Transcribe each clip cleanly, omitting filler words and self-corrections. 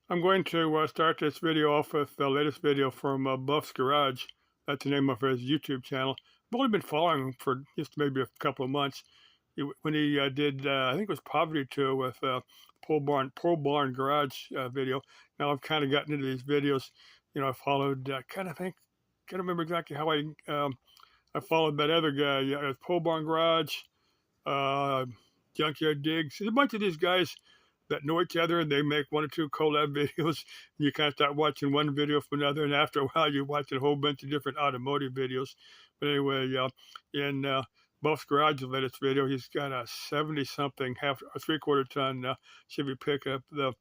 I'm going to start this video off with the latest video from Buff's Garage. That's the name of his YouTube channel. I've only been following him for just maybe a couple of months. When he did, I think it was Poverty Tour with Pole Barn Garage video. Now I've kind of gotten into these videos. I followed, can't remember exactly how I followed that other guy. Yeah, it was Pole Barn Garage, uh, Junkyard Digs. There's a bunch of these guys that know each other and they make one or two collab videos. You kind of start watching one video from another, and after a while, you're watching a whole bunch of different automotive videos. But anyway, in Buff's Garage, the latest video, he's got a 70 something, half a 3/4 ton Chevy pickup. The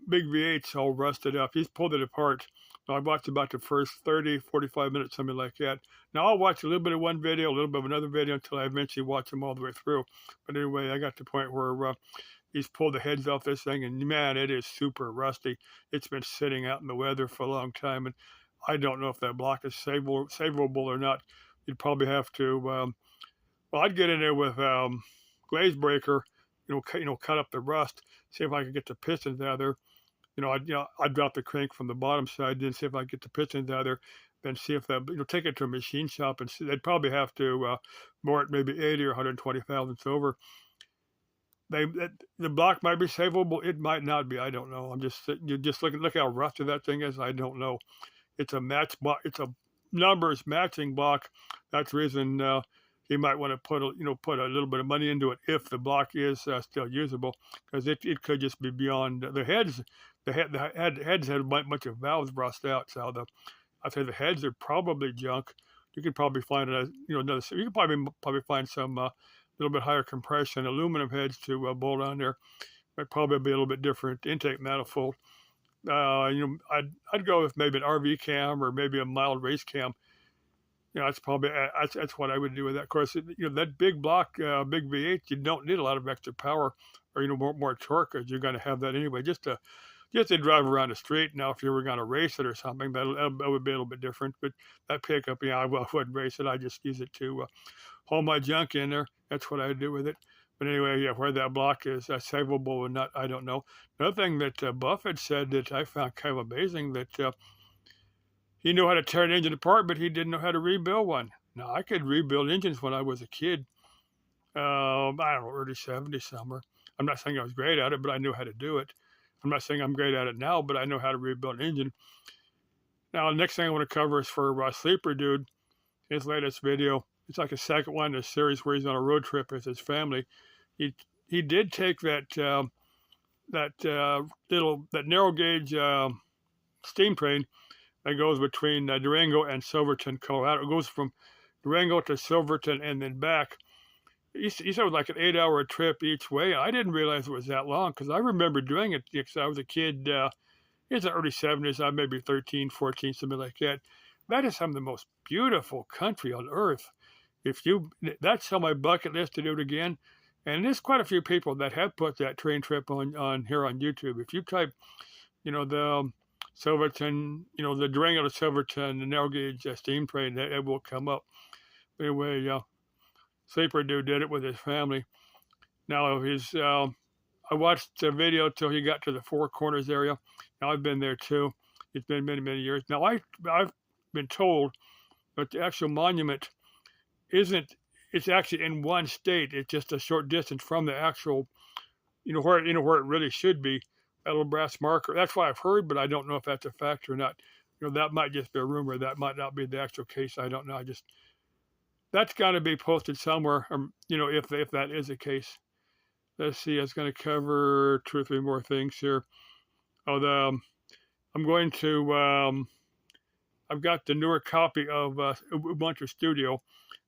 big V8's all rusted up. He's pulled it apart. I watched about the first 30, 45 minutes, something like that. Now I'll watch a little bit of one video, a little bit of another video until I eventually watch them all the way through. But anyway, I got to the point where he's pulled the heads off this thing, and man, it is super rusty. It's been sitting out in the weather for a long time, and I don't know if that block is savable or not. You'd probably have to. Well, I'd get in there with glaze breaker, cut up the rust, see if I could get the pistons out of there. I'd drop the crank from the bottom side, then see if I could get the pistons out of there, then see if that, take it to a machine shop and see. They'd probably have to bore it maybe 80 or 120 thousandths over. The block might be savable. It might not be. I don't know. You just look how rusty that thing is. I don't know. It's a match block. It's a numbers matching block. That's the reason he might want to put a little bit of money into it if the block is still usable, because it could just be beyond the heads. Heads had a bunch of valves rust out. So I'd say the heads are probably junk. You could probably find another. You could probably find some little bit higher compression aluminum heads to bolt on there. Might probably be a little bit different intake manifold. I'd go with maybe an RV cam or maybe a mild race cam. That's probably that's what I would do with that. Of course, that big block, big V8, you don't need a lot of extra power or more torque, because you're going to have that anyway. Just to drive around the street. Now, if you were going to race it or something, that would be a little bit different. But that pickup, I wouldn't race it. I just use it to haul my junk in there. That's what I do with it. But anyway, where that block is savable or not, I don't know. Another thing that Buffett said that I found kind of amazing, that he knew how to tear an engine apart, but he didn't know how to rebuild one. Now, I could rebuild engines when I was a kid. I don't know, early 70s somewhere. I'm not saying I was great at it, but I knew how to do it. I'm not saying I'm great at it now, but I know how to rebuild an engine. Now, the next thing I want to cover is for Sleeper Dude, his latest video. It's like a second one in a series where he's on a road trip with his family. He did take that narrow gauge steam train that goes between Durango and Silverton, Colorado. It goes from Durango to Silverton and then back. He said it was like an 8-hour trip each way. I didn't realize it was that long, because I remember doing it because I was a kid. It's the early 70s. I maybe 13, 14, something like that. That is some of the most beautiful country on earth. That's on my bucket list to do it again. And there's quite a few people that have put that train trip on here on YouTube. If you type, the Silverton, the Durango to Silverton, the narrow gauge steam train, it will come up. Anyway, Sleeper Dude did it with his family. Now I watched the video till he got to the Four Corners area. Now I've been there too. It's been many, many years. Now I've been told that the actual monument it's actually in one state. It's just a short distance from the actual, where it really should be, that little brass marker. That's what I've heard, but I don't know if that's a fact or not. That might just be a rumor. That might not be the actual case. I don't know. That's got to be posted somewhere, if that is the case. Let's see. I was going to cover 2 or 3 more things here. I'm going to. I've got the newer copy of Ubuntu Studio.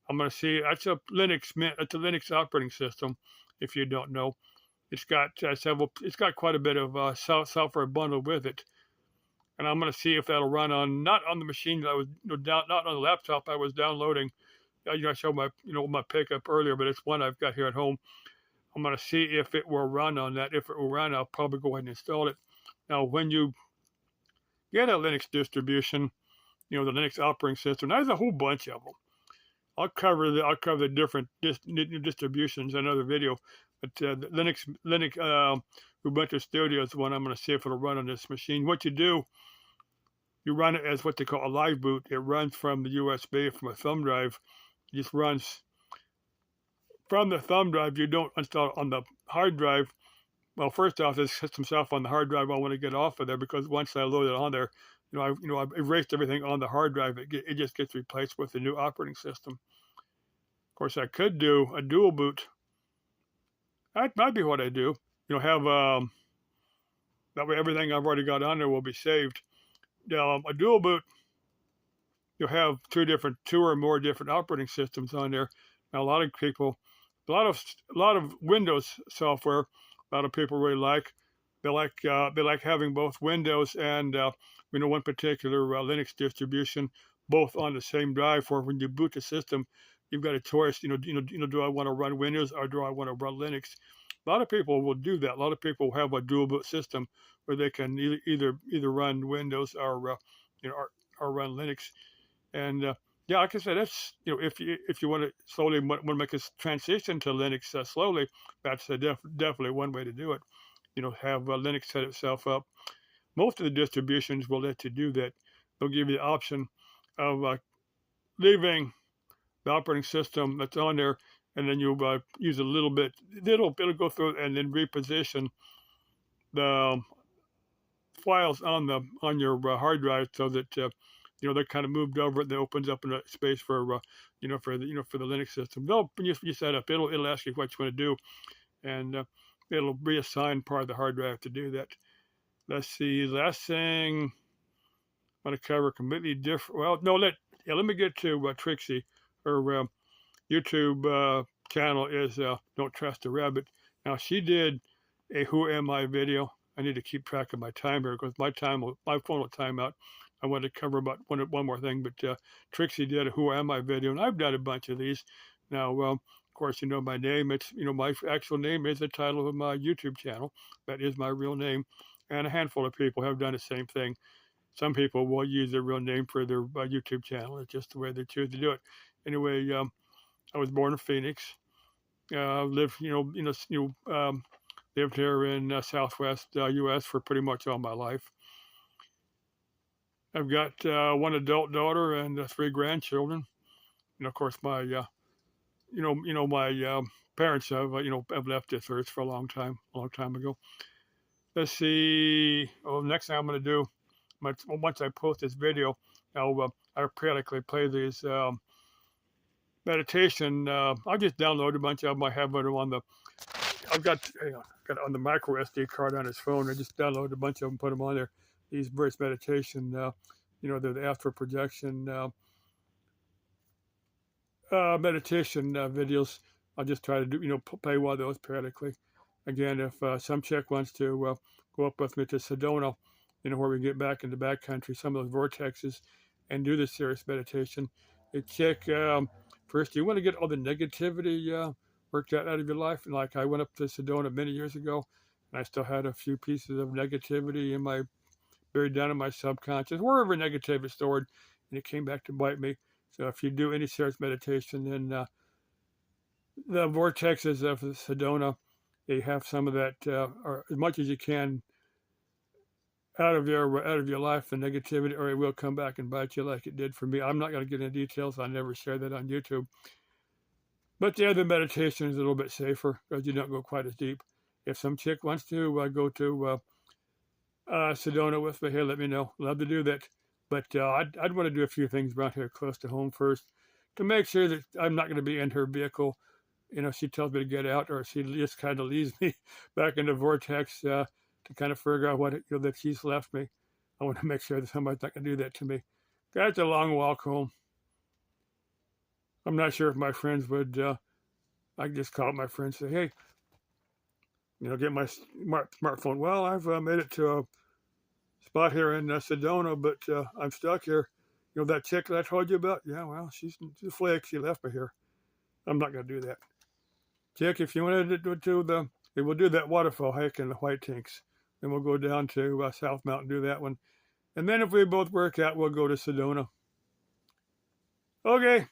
I'm going to see. That's a Linux Mint. It's a Linux operating system. If you don't know, it's got several. It's got quite a bit of software bundled with it, and I'm going to see if that'll run not on the machine that I was not on the laptop I was downloading. I showed my pickup earlier, but it's one I've got here at home. I'm going to see if it will run on that. If it will run, I'll probably go ahead and install it. Now, when you get a Linux distribution, the Linux operating system, there's a whole bunch of them. I'll cover the different distributions in another video. But the Linux Ubuntu Studio is the one I'm going to see if it'll run on this machine. What you do, you run it as what they call a live boot. It runs from the USB, from a thumb drive. It just runs from the thumb drive. You don't install it on the hard drive. Well, first off, this system stuff on the hard drive I want to get off of there, because once I load it on there, I've erased everything on the hard drive. It just gets replaced with the new operating system. Of course, I could do a dual boot. That might be what I do. Have that way everything I've already got on there will be saved. A dual boot, you'll have two or more different operating systems on there. Now, a lot of people, a lot of Windows software, a lot of people really like. They like having both Windows and one particular Linux distribution both on the same drive. For when you boot the system, you've got a choice. Do I want to run Windows or do I want to run Linux? A lot of people will do that. A lot of people have a dual boot system where they can either run Windows or run Linux. And like I said, that's if you want to slowly want to make a transition to Linux slowly, that's definitely one way to do it. Have Linux set itself up. Most of the distributions will let you do that. They'll give you the option of leaving the operating system that's on there, and then you'll use a little bit. It'll go through and then reposition the files on your hard drive so that they're kind of moved over. That opens up a space for for the Linux system. When you set up, it'll ask you what you want to do, and it'll reassign part of the hard drive to do that. Let's see. Last thing I want to cover completely different. Well, no, let me get to Trixie. Her YouTube channel is Don't Trust a Rabbit. Now, she did a Who Am I video. I need to keep track of my time here because my phone will time out. I want to cover about one more thing, but Trixie did a Who Am I video, and I've done a bunch of these. Now, of course, my name. It's my actual name is the title of my YouTube channel. That is my real name, and a handful of people have done the same thing. Some people will use their real name for their YouTube channel. It's just the way they choose to do it. Anyway, I was born in Phoenix. Lived lived here in Southwest U.S. for pretty much all my life. I've got one adult daughter and 3 grandchildren. And of course, my my parents have left this earth for a long time ago. Let's see. Next thing I'm going to do, once I post this video, I periodically play these meditation. I just download a bunch of them. I have them on I've got on the micro SD card on his phone. I just download a bunch of them, put them on there. These various meditation, they're the astral projection meditation videos. I'll just try to do, play one of those periodically. Again, if some chick wants to go up with me to Sedona, where we get back into backcountry, some of those vortexes, and do this serious meditation. A chick, first, you want to get all the negativity worked out of your life. And like I went up to Sedona many years ago, and I still had a few pieces of negativity buried down in my subconscious, wherever negativity is stored, and it came back to bite me. So if you do any serious meditation, then the vortexes of Sedona, they have some of that, or as much as you can, out of your life, the negativity, or it will come back and bite you like it did for me. I'm not going to get into details. I never share that on YouTube. But the other meditation is a little bit safer because you don't go quite as deep. If some chick wants to go to Sedona with me, hey, let me know. Love to do that. But I'd want to do a few things around here close to home first to make sure that I'm not going to be in her vehicle. She tells me to get out, or she just kind of leaves me back in the vortex to kind of figure out what that she's left me. I want to make sure that somebody's not going to do that to me. That's a long walk home. I'm not sure if my friends would. I can just call up my friends and say, hey, get my smartphone. Well, I've made it to a spot here in Sedona, but I'm stuck here. That chick that I told you about? Yeah, well, she's a flake. She left me here. I'm not going to do that. Chick, if you want to do we'll do that waterfall hike in the White Tanks. Then we'll go down to South Mountain, do that one. And then if we both work out, we'll go to Sedona. Okay.